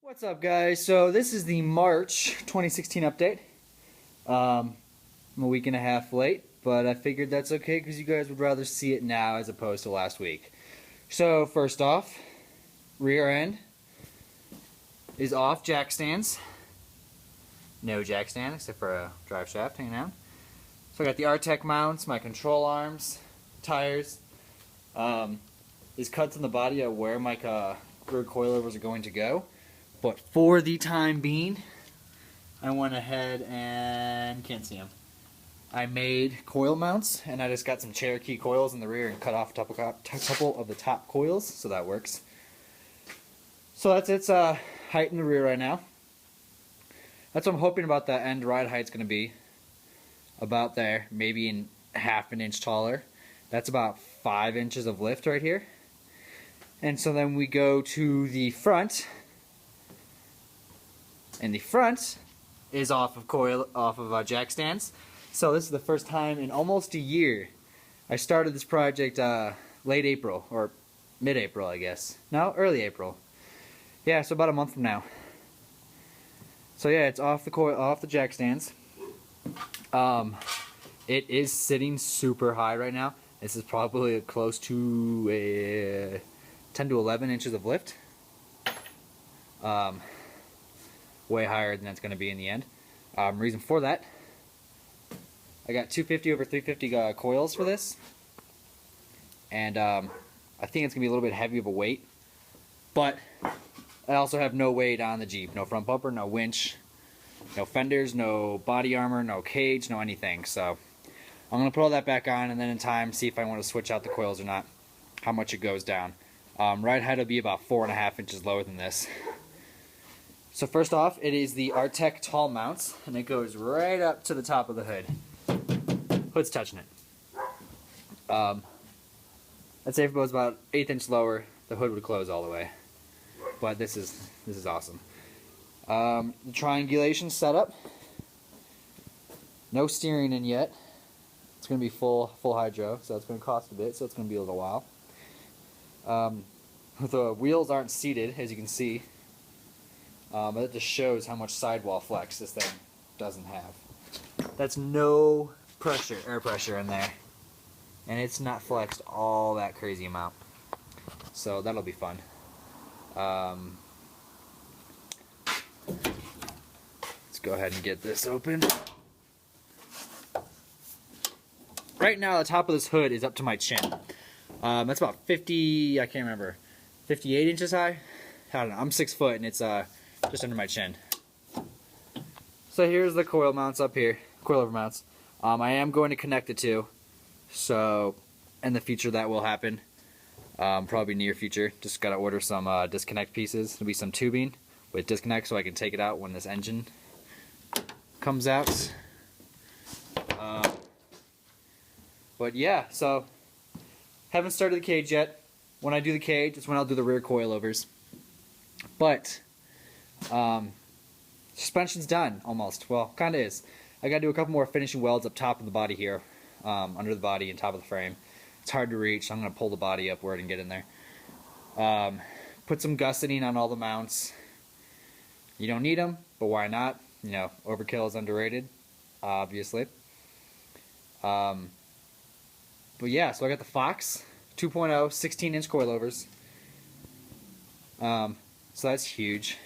What's up, guys? So this is the March 2016 update. I'm a week and a half late, but I figured that's okay because you guys would rather see it now as opposed to last week. So first off, rear end is off jack stands. No jack stand except for a drive shaft hanging out. So I got the RTEC mounts, my control arms, tires. These cuts on the body are where my rear coilovers are going to go. But for the time being, I went ahead and can't see them. I made coil mounts, and I just got some Cherokee coils in the rear and cut off a couple of the top coils, so that works. So that's its height in the rear right now. That's what I'm hoping about the end ride height's going to be. About there, maybe in half an inch taller. That's about 5 inches of lift right here. And so then we go to the front. And the front is off of jack stands. So this is the first time in almost a year. I started this project late April or mid-April, I guess. No, early April. Yeah, so about a month from now. So yeah, it's off the jack stands. It is sitting super high right now. This is probably close to 10 to 11 inches of lift. Way higher than that's going to be in the end. Reason for that, I got 250 over 350 coils for this, and I think it's going to be a little bit heavy of a weight, but I also have no weight on the Jeep. No front bumper, no winch, no fenders, no body armor, no cage, no anything. So I'm going to put all that back on, and then in time see if I want to switch out the coils or not, how much it goes down. Ride height will be about 4.5 inches lower than this. So first off, it is the RTEC tall mounts, and it goes right up to the top of the hood. Hood's touching it. I'd say if it was about 1/8 inch lower, the hood would close all the way. But this is awesome. The triangulation setup. No steering in yet. It's going to be full hydro, so it's going to cost a bit. So it's going to be a little while. The wheels aren't seated, as you can see. But it just shows how much sidewall flex this thing doesn't have. That's no air pressure in there. And it's not flexed all that crazy amount. So that'll be fun. Let's go ahead and get this open. Right now the top of this hood is up to my chin. That's about 50, I can't remember, 58 inches high? I don't know, I'm 6 foot and it's just under my chin. So here's the coil mounts up here, coilover mounts. I am going to connect the two, so in the future that will happen, probably near future. Just gotta order some disconnect pieces. There'll be some tubing with disconnect so I can take it out when this engine comes out. But yeah, so haven't started the cage yet. When I do the cage, it's when I'll do the rear coilovers. But suspension's done almost. Well, kind of is. I got to do a couple more finishing welds up top of the body here, under the body and top of the frame. It's hard to reach, so I'm going to pull the body up where it can get in there. Put some gusseting on all the mounts. You don't need them, but why not? You know, overkill is underrated, obviously. But yeah, so I got the Fox 2.0 16-inch coilovers. So that's huge.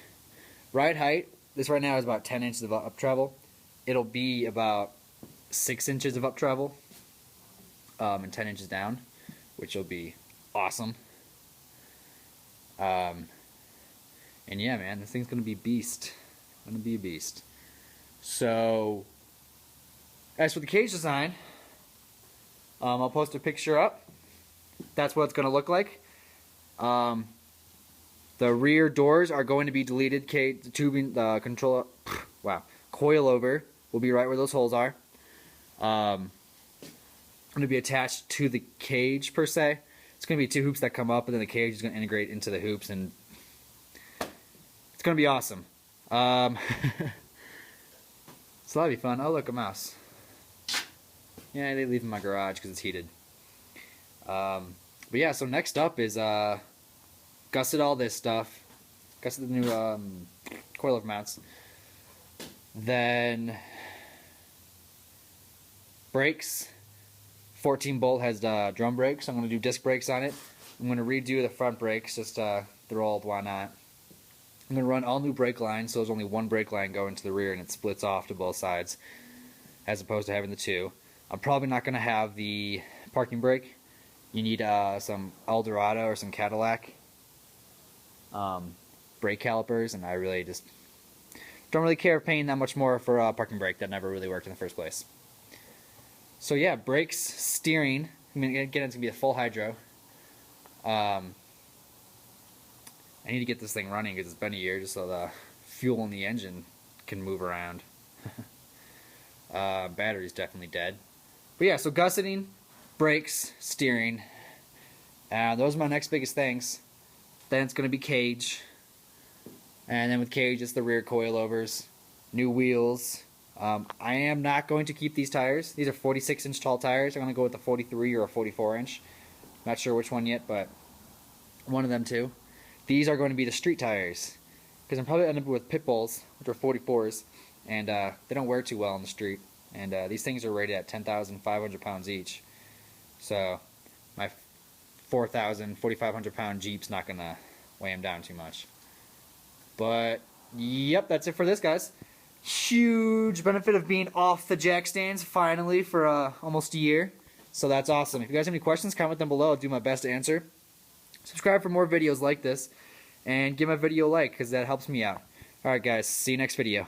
Ride height, this right now is about 10 inches of up travel. It'll be about 6 inches of up travel and 10 inches down, which will be awesome. And yeah, man, this thing's gonna be beast. Gonna be a beast. So, as for the cage design, I'll post a picture up. That's what it's gonna look like. The rear doors are going to be deleted. The tubing, the controller, wow, coilover will be right where those holes are. Going to be attached to the cage per se. It's going to be 2 hoops that come up, and then the cage is going to integrate into the hoops, and it's going to be awesome. So that'll be fun. Oh, look, a mouse. Yeah, they leave in my garage because it's heated. But yeah, so next up is gusset all this stuff, Gusset the new coilover mounts. Then brakes. 14 bolt has drum brakes. I'm going to do disc brakes on it. I'm going to redo the front brakes, just they're old, why not. I'm going to run all new brake lines, so there's only one brake line going to the rear and it splits off to both sides as opposed to having the two. I'm probably not going to have the parking brake. You need some Eldorado or some Cadillac brake calipers, and I really just don't really care paying that much more for a parking brake that never really worked in the first place. So yeah, brakes, steering. I mean, again, it's going to be a full hydro. I need to get this thing running because it's been a year just so the fuel in the engine can move around. Battery's definitely dead. But yeah, so gusseting, brakes, steering. Those are my next biggest things. Then it's going to be cage. And then with cage, it's the rear coilovers, new wheels. I am not going to keep these tires. These are 46-inch tall tires. I'm going to go with a 43 or a 44-inch. Not sure which one yet, but one of them too. These are going to be the street tires, because I'm probably end up with pit bulls, which are 44s, and they don't wear too well on the street. And these things are rated at 10,500 pounds each. So my 4,500 pound Jeep's not going to weigh them down too much. But yep, that's it for this, guys. Huge benefit of being off the jack stands finally for almost a year. So that's awesome. If you guys have any questions, comment them below. I'll do my best to answer. Subscribe for more videos like this, and give my video a like because that helps me out. Alright guys, see you next video.